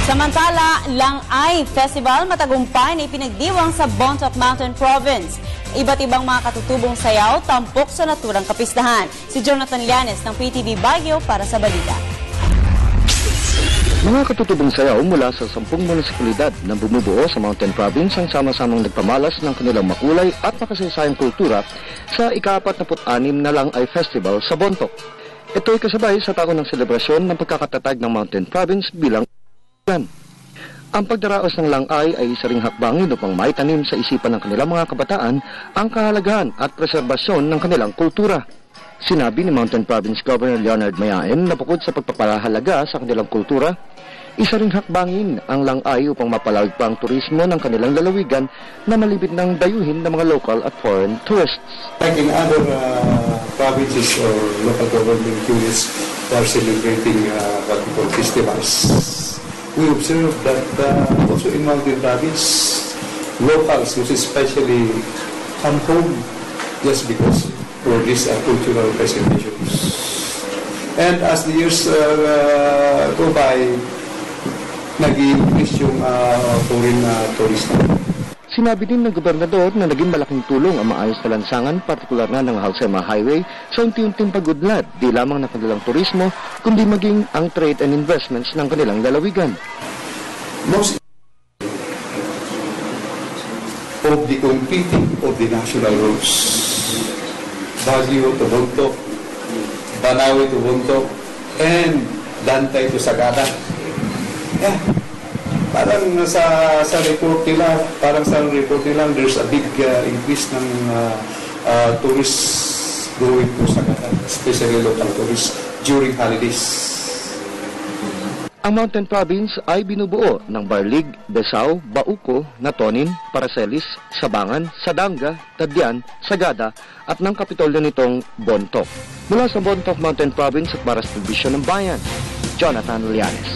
Samantala, Langay Festival matagumpay na ipinagdiwang sa Bontoc Mountain Province. Iba't ibang mga katutubong sayaw tampok sa naturang kapistahan. Si Jonathan Llanes ng PTV Baguio para sa balita. Mga katutubong sayaw mula sa 10 munisipalidad na bumubuo sa Mountain Province ang sama-samang nagpamalas ng kanilang makulay at makasaysayang kultura sa ika-46 na Langay Festival sa Bontoc. Ito ay kasabay sa taon ng selebrasyon ng pagkakatatag ng Mountain Province bilang yan. Ang pagdaraos ng Langay ay isa ring hakbangin upang maitanim sa isipan ng kanilang mga kabataan ang kahalagahan at preserbasyon ng kanilang kultura. Sinabi ni Mountain Province Governor Leonard Mayain na bukod sa pagpapahalaga sa kanilang kultura, isa ring hakbangin ang Langay upang mapalawig pa ang turismo ng kanilang lalawigan na malibid ng dayuhin ng mga local at foreign tourists. Like in other provinces or local government units who are celebrating what we call festivals, we observe that also in Mountain Province, locals who especially come home just because for these cultural presentations. And as the years go by, nag-increase yung foreign tourist. Sinabi din ng gobernador na naging malaking tulong ang maayos na lansangan, partikular na ng Halsema Highway, sa unti-unting pag-udlad, di lamang ng kanilang turismo, kundi maging ang trade and investments ng kanilang lalawigan. Most of the completing of the national roads, Baguio to Bontoc, Banawe to Bontoc, and Dantay to Sagada. Yeah. Parang sa report nila, there's a big increase ng tourists going to Sagada, especially local tourists during holidays. Ang Mountain Province ay binubuo ng Barlig, Besao, Bauco, Natonin, Paracelis, Sabangan, Sadanga, Tadyan, Sagada at ng kapitolyo nitong Bontoc. Mula sa Bontoc Mountain Province at para sa Telebisyon ng Bayan, Jonathan Llanes.